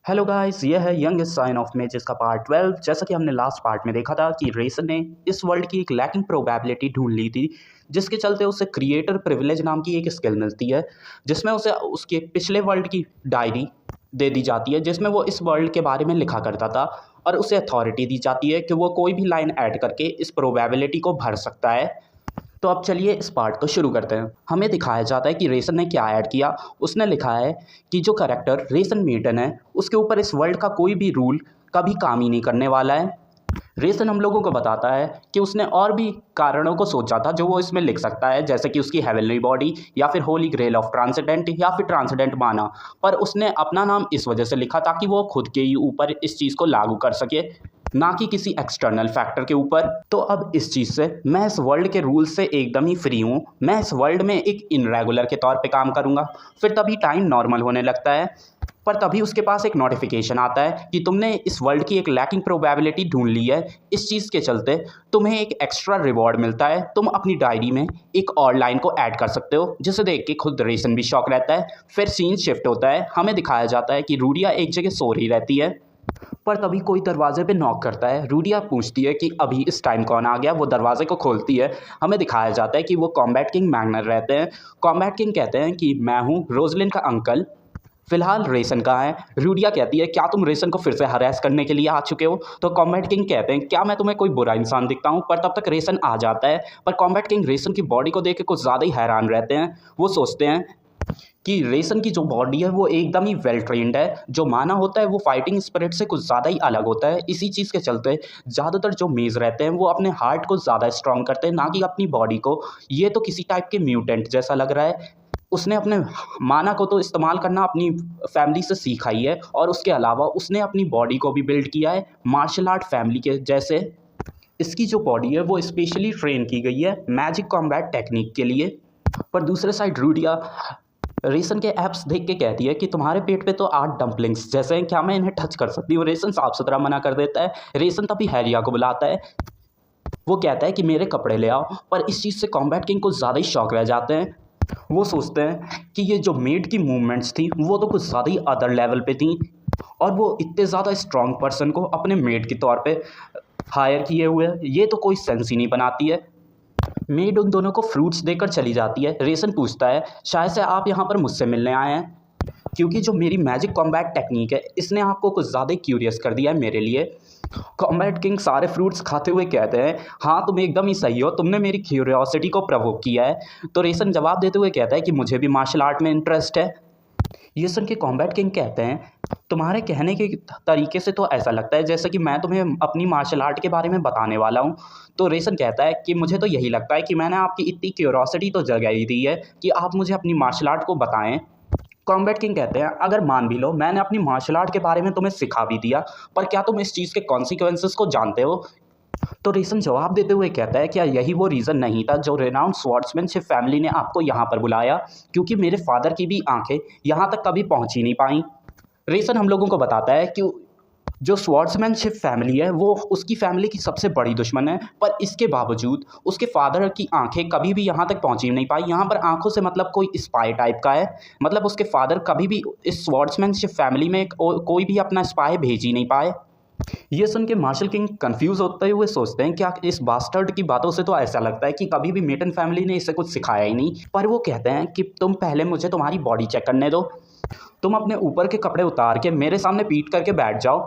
Hello guys, ये है young sign of mazes का पार्ट 12। जैसा कि हमने लास्ट पार्ट में देखा था कि रेसन ने इस वर्ल्ड की एक लैकिंग प्रोबेबिलिटी ढूंढ ली थी, जिसके चलते उसे क्रिएटर प्रिविलेज नाम की एक स्किल मिलती है, जिसमें उसे उसके पिछले वर्ल्ड की डायरी दे दी जाती है, जिसमें वो इस वर्ल्ड के बारे में लिखा करता था, और उसे अथॉरिटी दी जाती है कि वो कोई भी लाइन ऐड करके इस प्रोबेबिलिटी को भर सकता है। तो अब चलिए इस पार्ट को शुरू करते हैं। हमें दिखाया जाता है कि रेसन ने क्या ऐड किया। उसने लिखा है कि जो करैक्टर रेसन मेटन है, उसके ऊपर इस वर्ल्ड का कोई भी रूल कभी काम ही नहीं करने वाला है। रेसन हम लोगों को बताता है कि उसने और भी कारणों को सोचा था जो वो इसमें लिख सकता है, जैसे कि उसकी हेवनली बॉडी, या फिर होली ग्रेल ऑफ ट्रांसेंडेंट, या फिर ट्रांसेंडेंट माना। पर उसने अपना नाम इस वजह से लिखा ताकि वो खुद के ही ऊपर इस चीज़ को लागू कर सके, ना कि किसी एक्सटर्नल फैक्टर के ऊपर। तो अब इस चीज़ से मैं इस वर्ल्ड के रूल से एकदम ही फ्री हूँ। मैं इस वर्ल्ड में एक इनरेगुलर के तौर पे काम करूँगा। फिर तभी टाइम नॉर्मल होने लगता है। पर तभी उसके पास एक नोटिफिकेशन आता है कि तुमने इस वर्ल्ड की एक लैकिंग प्रोबेबिलिटी ढूंढ ली है। इस चीज़ के चलते तुम्हें एक एक्स्ट्रा रिवॉर्ड मिलता है। तुम अपनी डायरी में एक और लाइन को ऐड कर सकते हो, जिसे देख के खुद रेसन भी शॉक रहता है। फिर सीन शिफ्ट होता है। हमें दिखाया जाता है कि रूडिया एक जगह सो रही रहती है, पर तभी कोई दरवाजे पे नॉक करता है। रूडिया पूछती है कि अभी इस टाइम कौन आ गया। वो दरवाजे को खोलती है। हमें दिखाया जाता है कि वो कॉम्बैट किंग मैग्नर रहते हैं। कॉम्बैट किंग कहते हैं कि मैं हूँ रोजलिन का अंकल, फिलहाल रेसन कहाँ है। रूडिया कहती है क्या तुम रेसन को फिर से हरास करने के लिए आ चुके हो। तो कॉम्बैट किंग कहते हैं क्या मैं तुम्हें कोई बुरा इंसान दिखता हूँ। पर तब तक रेसन आ जाता है। पर कॉम्बैट किंग रेसन की बॉडी को देख के कुछ ज़्यादा ही हैरान रहते हैं। वो सोचते हैं कि रेसन की जो बॉडी है वो एकदम ही वेल ट्रेंड है। जो माना होता है वो फाइटिंग स्पिरिट से कुछ ज़्यादा ही अलग होता है। इसी चीज़ के चलते ज़्यादातर जो मेज रहते हैं वो अपने हार्ट को ज़्यादा स्ट्रॉन्ग करते हैं, ना कि अपनी बॉडी को। ये तो किसी टाइप के म्यूटेंट जैसा लग रहा है। उसने अपने माना को तो इस्तेमाल करना अपनी फैमिली से सीखा ही है, और उसके अलावा उसने अपनी बॉडी को भी बिल्ड किया है मार्शल आर्ट फैमिली के जैसे। इसकी जो बॉडी है वो स्पेशली ट्रेन की गई है मैजिक कॉम्बैट टेक्निक के लिए। पर दूसरे साइड रूडिया रेसन के एप्स देख के कहती है कि तुम्हारे पेट पे तो 8 डम्पलिंग्स जैसे हैं, क्या मैं इन्हें टच कर सकती हूँ। रेसन साफ सुथरा मना कर देता है। रेसन तभी हैरिया को बुलाता है। वो कहता है कि मेरे कपड़े ले आओ। पर इस चीज़ से कॉम्बैट किंग को ज़्यादा ही शौक रह जाते हैं। वो सोचते हैं कि ये जो मेड की मूवमेंट्स थी वो तो कुछ ज़्यादा ही अदर लेवल पे थी, और वो इतने ज़्यादा स्ट्रांग पर्सन को अपने मेड के तौर पे हायर किए हुए हैं। ये तो कोई सेंस ही नहीं बनाती है। मेड उन दोनों को फ्रूट्स देकर चली जाती है। रेसन पूछता है शायद से आप यहाँ पर मुझसे मिलने आए हैं, क्योंकि जो मेरी मैजिक कॉम्बैट टेक्निक है इसने आपको कुछ ज़्यादा क्यूरियस कर दिया है मेरे लिए। कॉम्बैट किंग सारे फ्रूट्स खाते हुए कहते हैं हाँ तुम एकदम ही सही हो, तुमने मेरी क्यूरियोसिटी को प्रवोक किया है। तो रेसन जवाब देते हुए कहता है कि मुझे भी मार्शल आर्ट में इंटरेस्ट है। ये सुन के कॉम्बैट किंग कहते हैं तुम्हारे कहने के तरीके से तो ऐसा लगता है जैसे कि मैं तुम्हें अपनी मार्शल आर्ट के बारे में बताने वाला हूँ। तो रेसन कहता है कि मुझे तो यही लगता है कि मैंने आपकी इतनी क्यूरोसिटी तो जगा ही दी है कि आप मुझे अपनी मार्शल आर्ट को बताएं। कॉम्बैट किंग कहते हैं अगर मान भी लो मैंने अपनी मार्शल आर्ट के बारे में तुम्हें सिखा भी दिया, पर क्या तुम इस चीज़ के कॉन्सिक्वेंसेस को जानते हो। तो रेसन जवाब देते हुए कहता है क्या यही वो रीज़न नहीं था जो रेनाउंड स्वॉर्ड्समैनशिप फैमिली ने आपको यहाँ पर बुलाया, क्योंकि मेरे फादर की भी आंखें यहाँ तक कभी पहुँच ही नहीं पाई। रेसन हम लोगों को बताता है कि जो स्वॉर्ड्समैनशिप फैमिली है वो उसकी फैमिली की सबसे बड़ी दुश्मन है, पर इसके बावजूद उसके फादर की आंखें कभी भी यहाँ तक पहुँच ही नहीं पाई। यहाँ पर आंखों से मतलब कोई स्पाई टाइप का है, मतलब उसके फादर कभी भी इस स्वॉर्ड्समैनशिप फैमिली में कोई भी अपना स्पाई भेज ही नहीं पाए। ये सुन के मार्शल किंग कंफ्यूज होते हुए सोचते हैं क्या इस बास्टर्ड की बातों से तो ऐसा लगता है कि कभी भी मेटन फैमिली ने इसे कुछ सिखाया ही नहीं। पर वो कहते हैं कि तुम पहले मुझे तुम्हारी बॉडी चेक करने दो, तुम अपने ऊपर के कपड़े उतार के मेरे सामने पीट करके बैठ जाओ।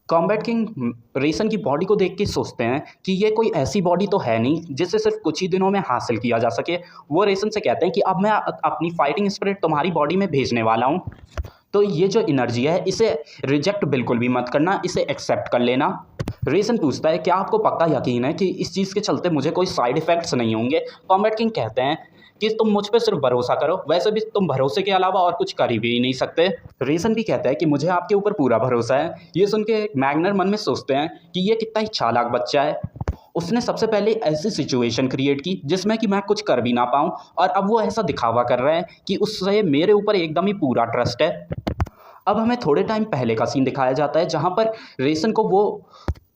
कॉम्बैट किंग रेसन की बॉडी को देख के सोचते हैं कि ये कोई ऐसी बॉडी तो है नहीं जिसे सिर्फ कुछ ही दिनों में हासिल किया जा सके। वो रेसन से कहते हैं कि अब मैं अपनी फाइटिंग स्पिरिट तुम्हारी बॉडी में भेजने वाला हूँ, तो ये जो एनर्जी है इसे रिजेक्ट बिल्कुल भी मत करना, इसे एक्सेप्ट कर लेना। रेसन पूछता है क्या आपको पक्का यकीन है कि इस चीज़ के चलते मुझे कोई साइड इफ़ेक्ट्स नहीं होंगे। कॉम्बैट किंग कहते हैं कि तुम मुझ पर सिर्फ भरोसा करो, वैसे भी तुम भरोसे के अलावा और कुछ कर भी नहीं सकते। रेसन भी कहता है कि मुझे आपके ऊपर पूरा भरोसा है। ये सुन के मैग्नर मन में सोचते हैं कि ये कितना ही चालाक बच्चा है। उसने सबसे पहले ऐसी सिचुएशन क्रिएट की जिसमें कि मैं कुछ कर भी ना पाऊँ, और अब वो ऐसा दिखावा कर रहा है कि उससे मेरे ऊपर एकदम ही पूरा ट्रस्ट है। अब हमें थोड़े टाइम पहले का सीन दिखाया जाता है जहाँ पर रेसन को वो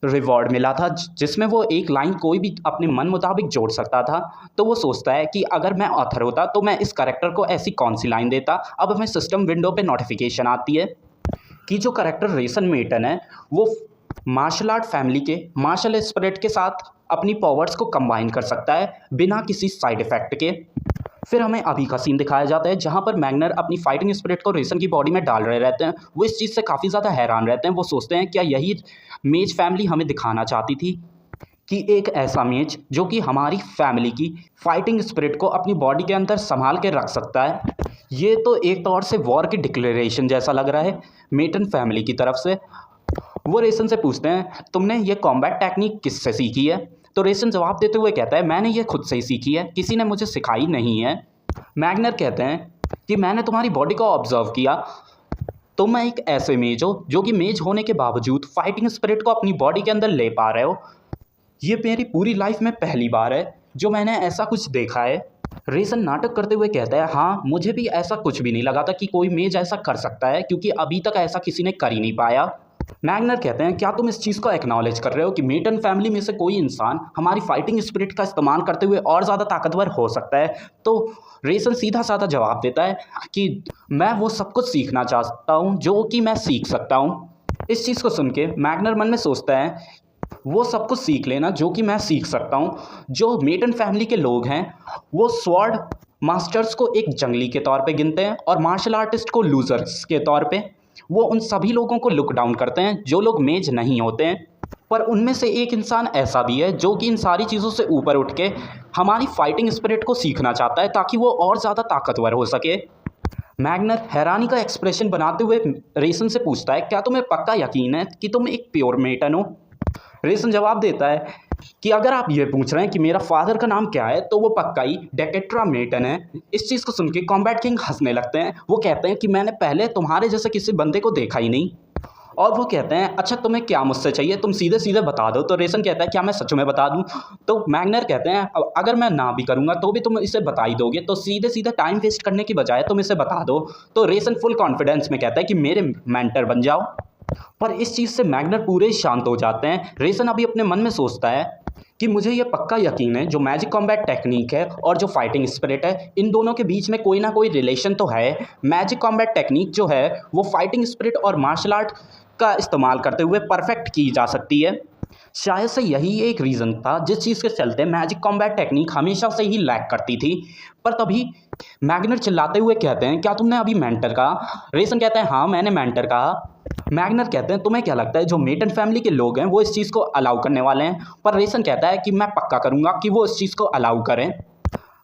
रिवॉर्ड मिला था जिसमें वो एक लाइन कोई भी अपने मन मुताबिक जोड़ सकता था। तो वो सोचता है कि अगर मैं ऑथर होता तो मैं इस कैरेक्टर को ऐसी कौन सी लाइन देता। अब हमें सिस्टम विंडो पे नोटिफिकेशन आती है कि जो करेक्टर रेसन मेटन है वो मार्शल आर्ट फैमिली के मार्शल स्पिरिट के साथ अपनी पावर्स को कंबाइन कर सकता है बिना किसी साइड इफेक्ट के। फिर हमें अभी का सीन दिखाया जाता है जहाँ पर मैग्नर अपनी फाइटिंग स्पिरिट को रेसन की बॉडी में डाल रहे रहते हैं। वो इस चीज़ से काफ़ी ज़्यादा हैरान रहते हैं। वो सोचते हैं क्या यही मेज फैमिली हमें दिखाना चाहती थी कि एक ऐसा मेज जो कि हमारी फैमिली की फाइटिंग स्पिरिट को अपनी बॉडी के अंदर संभाल के रख सकता है। ये तो एक तौर से वॉर की डिक्लेरेशन जैसा लग रहा है मेटन फैमिली की तरफ से। वो रेसन से पूछते हैं तुमने ये कॉम्बैट टेक्निक किससे सीखी है? तो रेसन जवाब देते हुए कहता है मैंने ये खुद से ही सीखी है, किसी ने मुझे सिखाई नहीं है। मैग्नर कहते हैं कि मैंने तुम्हारी बॉडी को ऑब्जर्व किया, तुम एक ऐसे मेज हो जो कि मेज होने के बावजूद फाइटिंग स्पिरिट को अपनी बॉडी के अंदर ले पा रहे हो। ये मेरी पूरी लाइफ में पहली बार है जो मैंने ऐसा कुछ देखा है। रेसन नाटक करते हुए कहता है हाँ मुझे भी ऐसा कुछ भी नहीं लगा था कि कोई मेज ऐसा कर सकता है, क्योंकि अभी तक ऐसा किसी ने कर ही नहीं पाया। मैग्नर कहते हैं क्या तुम इस चीज़ को एक्नॉलेज कर रहे हो कि मेटन फैमिली में से कोई इंसान हमारी फाइटिंग स्पिरिट का इस्तेमाल करते हुए और ज़्यादा ताकतवर हो सकता है? तो रेसन सीधा साधा जवाब देता है कि मैं वो सब कुछ सीखना चाहता हूँ जो कि मैं सीख सकता हूँ। इस चीज़ को सुन के मैग्नर मन में सोचता है वो सब कुछ सीख लेना जो कि मैं सीख सकता हूँ। जो मेटन फैमिली के लोग हैं वो स्वॉर्ड मास्टर्स को एक जंगली के तौर पे गिनते हैं और मार्शल आर्टिस्ट को लूजर्स के तौर पे। वो उन सभी लोगों को लुक डाउन करते हैं जो लोग मेज नहीं होते हैं। पर उनमें से एक इंसान ऐसा भी है जो कि इन सारी चीज़ों से ऊपर उठ के हमारी फाइटिंग स्पिरिट को सीखना चाहता है ताकि वो और ज़्यादा ताकतवर हो सके। मैग्नर हैरानी का एक्सप्रेशन बनाते हुए रेसन से पूछता है क्या तुम्हें पक्का यकीन है कि तुम एक प्योर मेटन हो? रेसन जवाब देता है कि अगर आप ये पूछ रहे हैं कि मेरा फादर का नाम क्या है तो वो पक्का ही डेकेट्रा मेटन है। इस चीज़ को सुन के कॉम्बैट किंग हंसने लगते हैं। वो कहते हैं कि मैंने पहले तुम्हारे जैसे किसी बंदे को देखा ही नहीं। और वो कहते हैं अच्छा तुम्हें क्या मुझसे चाहिए, तुम सीधे सीधे बता दो। तो रेसन कहता है क्या मैं सच में बता दूं? तो मैग्नर कहते हैं अगर मैं ना भी करूंगा तो भी तुम इसे बता ही दोगे, तो सीधे सीधे टाइम वेस्ट करने की बजाय तुम इसे बता दो। तो रेसन फुल कॉन्फिडेंस में कहता है कि मेरे मेंटर बन जाओ। पर इस चीज़ से मैग्नर पूरे शांत हो जाते हैं। रेसन अभी अपने मन में सोचता है कि मुझे ये पक्का यकीन है जो मैजिक कॉम्बैट टेक्निक है और जो फाइटिंग स्पिरिट है इन दोनों के बीच में कोई ना कोई रिलेशन तो है। मैजिक कॉम्बैट टेक्निक जो है वो फाइटिंग स्पिरिट और मार्शल आर्ट का इस्तेमाल करते हुए परफेक्ट की जा सकती है। शायद से यही एक रीज़न था जिस चीज़ के चलते मैजिक कॉम्बैट टेक्निक हमेशा से ही लैक करती थी। पर तभी मैग्नर चिल्लाते हुए कहते हैं क्या तुमने अभी मेंटर कहा? रेसन कहता है हाँ मैंने मेंटर कहा। मैग्नर कहते हैं तुम्हें क्या लगता है जो मेटन फैमिली के लोग हैं वो इस चीज़ को अलाउ करने वाले हैं? पर रेसन कहता है कि मैं पक्का करूँगा कि वो इस चीज़ को अलाउ करें।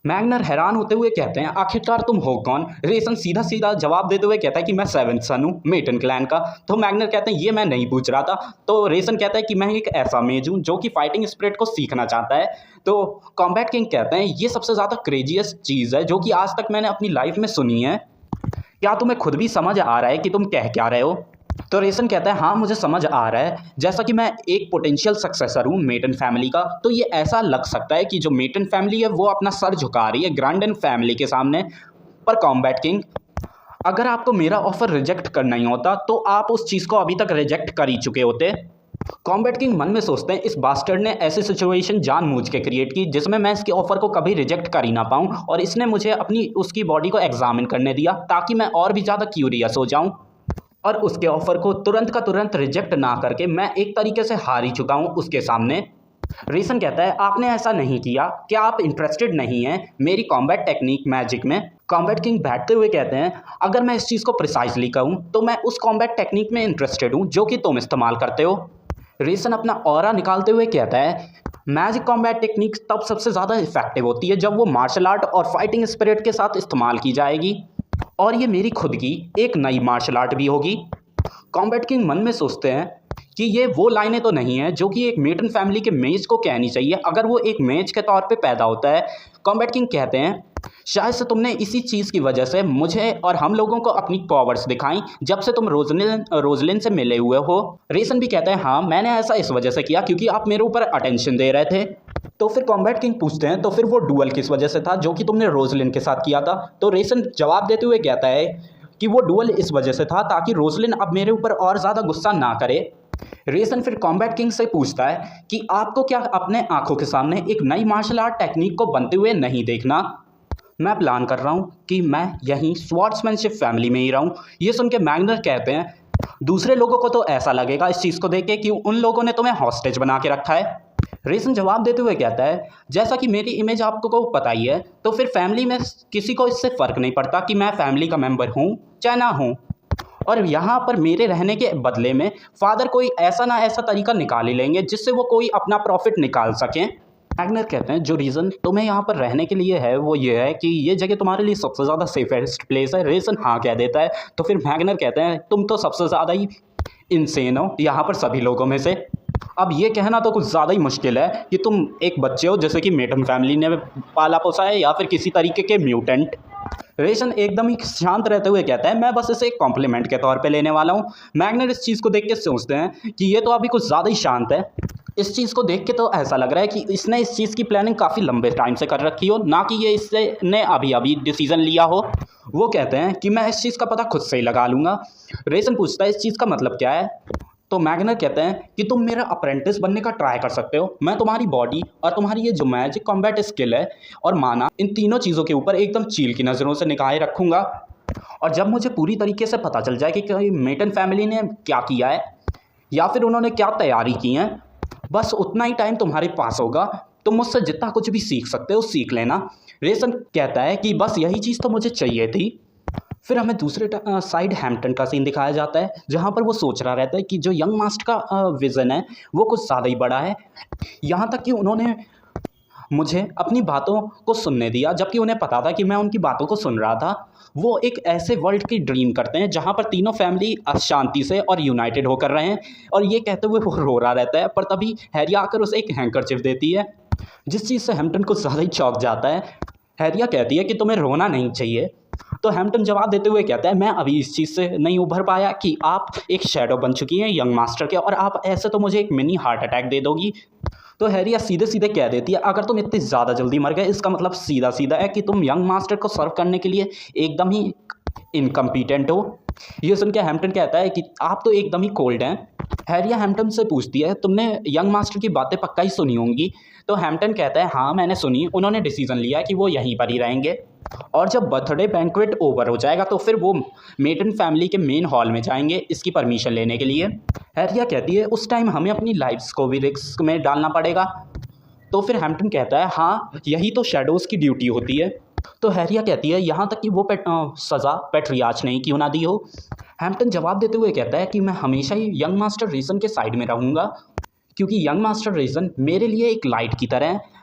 मैग्नर हैरान होते हुए कहते हैं आखिरकार तुम हो कौन? रेसन सीधा सीधा जवाब देते हुए कहता है कि मैं सेवेंथ सन हूँ मेटन क्लैन का। तो मैग्नर कहते हैं ये मैं नहीं पूछ रहा था। तो रेसन कहता है कि मैं एक ऐसा मेज हूँ जो कि फाइटिंग स्पिरिट को सीखना चाहता है। तो कॉम्बैट किंग कहते हैं ये सबसे ज़्यादा क्रेजियस्ट चीज़ है जो कि आज तक मैंने अपनी लाइफ में सुनी है। क्या तुम्हें खुद भी समझ आ रहा है कि तुम कह क्या रहे हो? तो रेसन कहता है हाँ मुझे समझ आ रहा है, जैसा कि मैं एक पोटेंशियल सक्सेसर हूँ मेटन फैमिली का, तो ये ऐसा लग सकता है कि जो मेटन फैमिली है वो अपना सर झुका रही है ग्रैंडन फैमिली के सामने। पर कॉम्बैट किंग अगर आपको मेरा ऑफर रिजेक्ट करना ही होता तो आप उस चीज़ को अभी तक रिजेक्ट कर ही चुके होते। कॉम्बैट किंग मन में सोचते हैं इस बास्टर्ड ने ऐसी सिचुएशन जानबूझ के क्रिएट की जिसमें मैं इसके ऑफर को कभी रिजेक्ट कर ही ना पाऊँ, और इसने मुझे अपनी उसकी बॉडी को एग्जामिन करने दिया ताकि मैं और भी ज़्यादा क्यूरियस हो जाऊँ, और उसके ऑफर को तुरंत का तुरंत रिजेक्ट ना करके मैं एक तरीके से हार ही चुका हूँ उसके सामने। रेसन कहता है आपने ऐसा नहीं किया, क्या आप इंटरेस्टेड नहीं हैं मेरी कॉम्बैट टेक्निक मैजिक में? कॉम्बैट किंग बैठते हुए कहते हैं अगर मैं इस चीज़ को प्रिसाइजली कहूँ तो मैं उस कॉम्बैट टेक्निक में इंटरेस्टेड हूँ जो कि तुम इस्तेमाल करते हो। रेसन अपना ऑरा निकालते हुए कहता है मैजिक कॉम्बैट टेक्निक तब सबसे ज़्यादा इफेक्टिव होती है जब वो मार्शल आर्ट और फाइटिंग स्पिरिट के साथ इस्तेमाल की जाएगी, और ये मेरी खुद की एक नई मार्शल आर्ट भी होगी। कॉम्बैट किंग मन में सोचते हैं कि ये वो लाइनें तो नहीं है जो कि एक मेटन फैमिली के मेज को कहनी चाहिए अगर वो एक मेज के तौर पे पैदा होता है। कॉम्बैट किंग कहते हैं शायद से तुमने इसी चीज़ की वजह से मुझे और हम लोगों को अपनी पावर्स दिखाई जब से तुम रोजलिन से मिले हुए हो। रेसन भी कहते हैं हाँ मैंने ऐसा इस वजह से किया क्योंकि आप मेरे ऊपर अटेंशन दे रहे थे। तो फिर कॉम्बैट किंग पूछते हैं तो फिर वो डुअल किस वजह से था जो कि तुमने रोजलिन के साथ किया था? तो रेसन जवाब देते हुए कहता है कि वो डुअल इस वजह से था ताकि रोजलिन अब मेरे ऊपर और ज़्यादा गुस्सा ना करे। रेसन फिर कॉम्बैट किंग से पूछता है कि आपको क्या अपने आंखों के सामने एक नई मार्शल आर्ट टेक्निक को बनते हुए नहीं देखना? मैं प्लान कर रहा हूँ कि मैं यहीं स्वॉर्ड्समैनशिप फैमिली में ही रहूँ। ये सुन के मैग्नर कहते हैं दूसरे लोगों को तो ऐसा लगेगा इस चीज़ को देख के कि उन लोगों ने तुम्हें हॉस्टेज बना के रखा है। रेसन जवाब देते हुए कहता है, जैसा कि मेरी इमेज आपको को पता ही है, तो फिर फैमिली में किसी को इससे फ़र्क नहीं पड़ता कि मैं फैमिली का मेंबर हूँ चाहे ना हूँ, और यहाँ पर मेरे रहने के बदले में फादर कोई ऐसा ना ऐसा तरीका निकाल ही लेंगे जिससे वो कोई अपना प्रॉफिट निकाल सकें। मैग्नर कहते हैं, जो रीज़न तुम्हें यहाँ पर रहने के लिए है वो ये है कि ये जगह तुम्हारे लिए सबसे ज़्यादा सेफेस्ट प्लेस है। रेसन हाँ कह देता है। तो फिर मैग्नर कहते हैं, तुम तो सबसे ज़्यादा ही इंसेन हो यहाँ पर सभी लोगों में से। अब ये कहना तो कुछ ज़्यादा ही मुश्किल है कि तुम एक बच्चे हो जैसे कि मेटन फैमिली ने पाला पोसा है या फिर किसी तरीके के म्यूटेंट। रेशन एकदम ही शांत रहते हुए कहता है, मैं बस इसे एक कॉम्प्लीमेंट के तौर पे लेने वाला हूँ। मैग्नर इस चीज़ को देख के सोचते हैं कि ये तो अभी कुछ ज़्यादा ही शांत है। इस चीज़ को देख के तो ऐसा लग रहा है कि इसने इस चीज़ की प्लानिंग काफ़ी लंबे टाइम से कर रखी हो, ना कि ये इसने अभी अभी डिसीजन लिया हो। वो कहते हैं कि मैं इस चीज़ का पता खुद से ही लगा लूँगा। रेशन पूछता है, इस चीज़ का मतलब क्या है? तो मैग्नर कहते हैं कि तुम मेरा अप्रेंटिस बनने का ट्राई कर सकते हो। मैं तुम्हारी बॉडी और तुम्हारी ये जो मैजिक कॉम्बैट स्किल है और माना, इन तीनों चीज़ों के ऊपर एकदम चील की नज़रों से निगाहें रखूँगा, और जब मुझे पूरी तरीके से पता चल जाए कि मेटन फैमिली ने क्या किया है या फिर उन्होंने क्या तैयारी की है, बस उतना ही टाइम तुम्हारे पास होगा। तुम मुझसे जितना कुछ भी सीख सकते हो सीख लेना। रेसन कहता है कि बस यही चीज़ तो मुझे चाहिए थी। फिर हमें दूसरे साइड हैम्पटन का सीन दिखाया जाता है, जहाँ पर वो सोच रहा रहता है कि जो यंग मास्टर का विज़न है वो कुछ ज़्यादा ही बड़ा है। यहाँ तक कि उन्होंने मुझे अपनी बातों को सुनने दिया, जबकि उन्हें पता था कि मैं उनकी बातों को सुन रहा था। वो एक ऐसे वर्ल्ड की ड्रीम करते हैं जहाँ पर तीनों फैमिली शांति से और यूनाइटेड होकर रहे हैं, और ये कहते हुए वो रो रहा रहता है। पर तभी हैरिया आकर उसे एक हैंकरचिप देती है, जिस चीज़ से हैम्पटन कुछ ज़्यादा ही चौंक जाता है। हैरिया कहती है कि तुम्हें रोना नहीं चाहिए। तो हैम्पटन जवाब देते हुए कहता है, मैं अभी इस चीज़ से नहीं उभर पाया कि आप एक शैडो बन चुकी हैं यंग मास्टर के, और आप ऐसे तो मुझे एक मिनी हार्ट अटैक दे दोगी। तो हैरिया सीधे सीधे कह देती है, अगर तुम इतनी ज़्यादा जल्दी मर गए इसका मतलब सीधा सीधा है कि तुम यंग मास्टर को सर्व करने के लिए एकदम ही इनकम्पिटेंट हो। ये सुन के हैम्पटन कहता है कि आप तो एकदम ही कोल्ड हैं। हैरिया हैम्पटन से पूछती है, तुमने यंग मास्टर की बातें पक्का ही सुनी होंगी। तो हैम्पटन कहता है, हाँ मैंने सुनी। उन्होंने डिसीजन लिया कि वो यहीं पर ही रहेंगे, और जब बर्थडे बैंक्वेट ओवर हो जाएगा तो फिर वो मेटन फैमिली के मेन हॉल में जाएंगे इसकी परमिशन लेने के लिए। हैरिया कहती है, उस टाइम हमें अपनी लाइफ्स को भी रिस्क में डालना पड़ेगा। तो फिर हैम्पटन कहता है, हाँ यही तो शैडोज़ की ड्यूटी होती है। तो हैरिया कहती है, यहाँ तक कि वो सज़ा पेट्रियार्च नहीं क्यों ना दी हो। हैम्पटन जवाब देते हुए कहता है कि मैं हमेशा ही यंग मास्टर रेसन के साइड में रहूँगा, क्योंकि यंग मास्टर रेसन मेरे लिए एक लाइट की तरह है।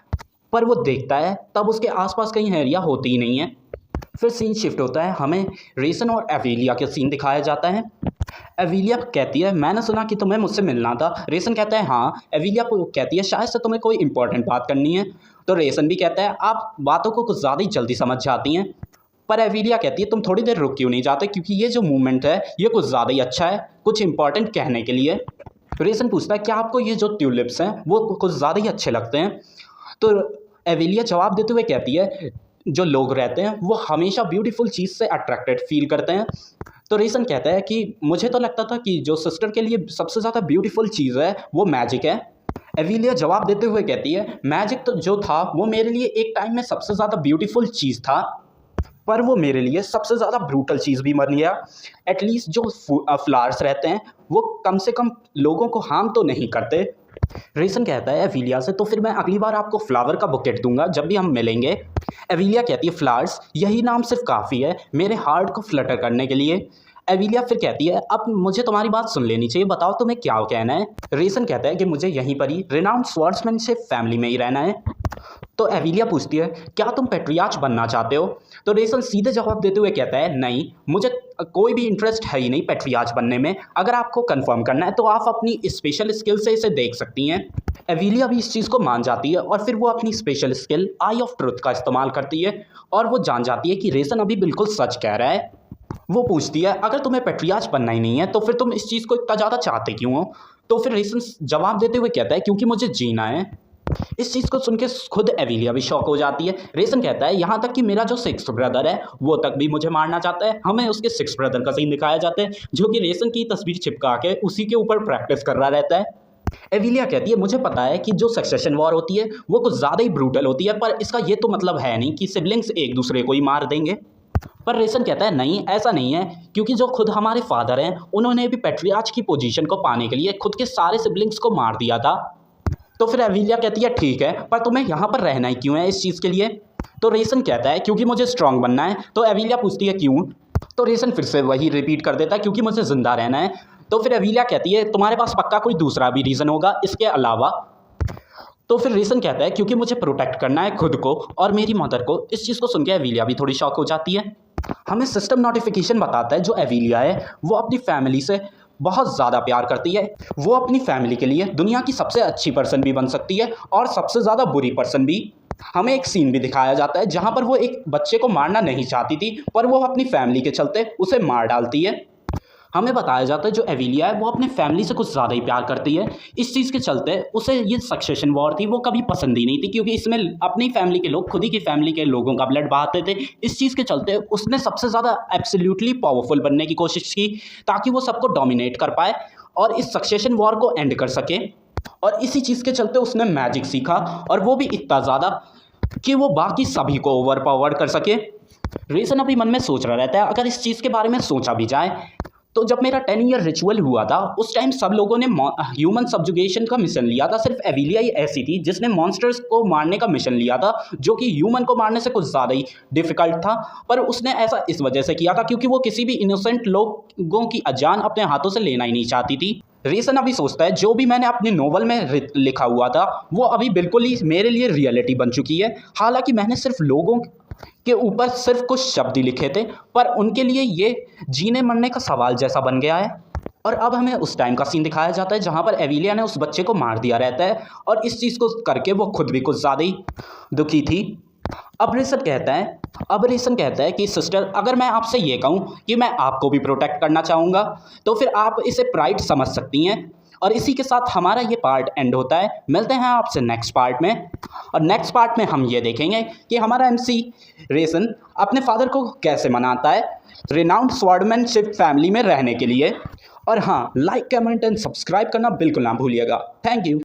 पर वो देखता है तब उसके आसपास कहीं हैरिया होती ही नहीं है। फिर सीन शिफ्ट होता है, हमें रेसन और एविलिया के सीन दिखाया जाता है। एविलिया कहती है, मैंने सुना कि तुम्हें मुझसे मिलना था। रेसन कहता है, हाँ। एविलिया कहती है, शायद से तुम्हें कोई इंपॉर्टेंट बात करनी है। तो रेसन भी कहता है, आप बातों को कुछ ज़्यादा ही जल्दी समझ जाती हैं। पर एविलिया कहती है, तुम थोड़ी देर रुक क्यों नहीं जाते, क्योंकि ये जो मूवमेंट है ये कुछ ज़्यादा ही अच्छा है कुछ इंपॉर्टेंट कहने के लिए। रेसन पूछता है, क्या आपको ये जो ट्यूलिप्स हैं वो कुछ ज़्यादा ही अच्छे लगते हैं? तो एविलिया जवाब देते हुए कहती है, जो लोग रहते हैं वो हमेशा ब्यूटीफुल चीज़ से अट्रैक्टेड फील करते हैं। तो रेसन कहता है कि मुझे तो लगता था कि जो सिस्टर के लिए सबसे ज़्यादा ब्यूटीफुल चीज़ है वो मैजिक है। एविलिया जवाब देते हुए कहती है, मैजिक तो जो था वो मेरे लिए एक टाइम में सबसे ज़्यादा ब्यूटीफुल चीज़ था, पर वो मेरे लिए सबसे ज़्यादा ब्रूटल चीज़ भी बन गया। एटलीस्ट जो फ्लावर्स रहते हैं वो कम से कम लोगों को हार्म तो नहीं करते। रेसन कहता है एविलिया से, तो फिर मैं अगली बार आपको फ्लावर का बुकेट दूंगा जब भी हम मिलेंगे। एविलिया कहती है, फ्लावर्स यही नाम सिर्फ काफ़ी है मेरे हार्ट को फ्लटर करने के लिए। एविलिया फिर कहती है, अब मुझे तुम्हारी बात सुन लेनी चाहिए, बताओ तुम्हें क्या कहना है। रेसन कहता है कि मुझे यहीं पर ही रिनाउंड स्वॉर्ड्समैनशिप फैमिली में ही रहना है। तो एविलिया पूछती है, क्या तुम पेट्रियार्च बनना चाहते हो? तो रेसन सीधे जवाब देते हुए कहता है, नहीं, मुझे कोई भी इंटरेस्ट है ही नहीं पेट्रियार्च बनने में। अगर आपको कंफर्म करना है तो आप अपनी स्पेशल स्किल से इसे देख सकती हैं। एविलिया भी इस चीज़ को मान जाती है और फिर वो अपनी special skill I of truth का इस्तेमाल करती है, और वो जान जाती है कि रेसन अभी बिल्कुल सच कह रहा है। वो पूछती है, अगर तुम्हें पेट्रियार्च बनना ही नहीं है तो फिर तुम इस चीज़ को इतना ज़्यादा चाहते क्यों हो? तो फिर रेसन जवाब देते हुए कहता है, क्योंकि मुझे जीना है। इस चीज़ को सुन के खुद एविलिया भी शॉक हो जाती है। रेसन कहता है, यहाँ तक कि मेरा जो सिक्स्थ ब्रदर है वो तक भी मुझे मारना चाहता है। हमें उसके सिक्स्थ ब्रदर का सीन दिखाया जाता है, जो कि रेसन की तस्वीर चिपका के उसी के ऊपर प्रैक्टिस कर रहा रहता है। एविलिया कहती है, मुझे पता है कि जो सक्सेशन वॉर होती है वो कुछ ज़्यादा ही ब्रूटल होती है, पर इसका ये तो मतलब है नहीं कि सिबलिंग्स एक दूसरे को ही मार देंगे। पर रेसन कहता है नहीं, ऐसा नहीं है, क्योंकि जो खुद हमारे फादर हैं उन्होंने भी पैट्रियार्च की पोजीशन को पाने के लिए खुद के सारे सिबलिंग्स को मार दिया था। तो फिर एविलिया कहती है ठीक है, पर तुम्हें यहाँ पर रहना ही क्यों है इस चीज़ के लिए? तो रेसन कहता है क्योंकि मुझे स्ट्रांग बनना है। तो एविलिया पूछती है क्यों? तो रेसन फिर से वही रिपीट कर देता है क्योंकि मुझे ज़िंदा रहना है। तो फिर एविलिया कहती है तुम्हारे पास पक्का कोई दूसरा भी रीज़न होगा इसके अलावा? तो फिर रेसन कहता है क्योंकि मुझे प्रोटेक्ट करना है खुद को और मेरी मदर को। इस चीज़ को सुन के एविलिया भी थोड़ी शॉक हो जाती है। हमें सिस्टम नोटिफिकेशन बताता है जो एविलिया है वो अपनी फैमिली से बहुत ज़्यादा प्यार करती है। वो अपनी फैमिली के लिए दुनिया की सबसे अच्छी पर्सन भी बन सकती है और सबसे ज़्यादा बुरी पर्सन भी। हमें एक सीन भी दिखाया जाता है जहाँ पर वो एक बच्चे को मारना नहीं चाहती थी, पर वो अपनी फैमिली के चलते उसे मार डालती है। हमें बताया जाता है जो एविलिया है वो अपने फैमिली से कुछ ज़्यादा ही प्यार करती है। इस चीज़ के चलते उसे ये सक्सेशन वॉर थी वो कभी पसंद ही नहीं थी, क्योंकि इसमें अपनी फैमिली के लोग खुद ही की फैमिली के लोगों का ब्लड बहाते थे। इस चीज़ के चलते उसने सबसे ज़्यादा एब्सोल्युटली पावरफुल बनने की कोशिश की ताकि वो सबको डोमिनेट कर पाए और इस सक्सेशन वॉर को एंड कर सके। और इसी चीज़ के चलते उसने मैजिक सीखा, और वो भी इतना ज़्यादा कि वो बाकी सभी को ओवर पावर कर सके। रेसन अभी मन में सोच रहा रहता है अगर इस चीज़ के बारे में सोचा भी जाए तो जब मेरा 10 ईयर रिचुअल हुआ था उस टाइम सब लोगों ने ह्यूमन सब्जुगेशन का मिशन लिया था। सिर्फ एविलिया ही ऐसी थी जिसने मॉन्स्टर्स को मारने का मिशन लिया था, जो कि ह्यूमन को मारने से कुछ ज़्यादा ही डिफिकल्ट था। पर उसने ऐसा इस वजह से किया था क्योंकि वो किसी भी इनोसेंट लोगों की जान अपने हाथों से लेना ही नहीं चाहती थी। रेसन अभी सोचता है जो भी मैंने अपनी नोवेल में लिखा हुआ था वो अभी बिल्कुल ही मेरे लिए रियलिटी बन चुकी है। हालांकि मैंने सिर्फ लोगों के ऊपर सिर्फ कुछ शब्द ही लिखे थे, पर उनके लिए ये जीने मरने का सवाल जैसा बन गया है। और अब हमें उस टाइम का सीन दिखाया जाता है जहाँ पर एविलिया ने उस बच्चे को मार दिया रहता है, और इस चीज़ को करके वो खुद भी कुछ ज़्यादा ही दुखी थी। अब रेसन कहता है कि सिस्टर, अगर मैं आपसे ये कहूँ कि मैं आपको भी प्रोटेक्ट करना चाहूँगा तो फिर आप इसे प्राइड समझ सकती हैं। और इसी के साथ हमारा ये पार्ट एंड होता है। मिलते हैं आपसे नेक्स्ट पार्ट में, और नेक्स्ट पार्ट में हम ये देखेंगे कि हमारा MC रेसन अपने फादर को कैसे मनाता है रिनाउंड स्वॉर्डमैनशिप फैमिली में रहने के लिए। और हाँ, लाइक कमेंट एंड सब्सक्राइब करना बिल्कुल ना भूलिएगा। Thank you.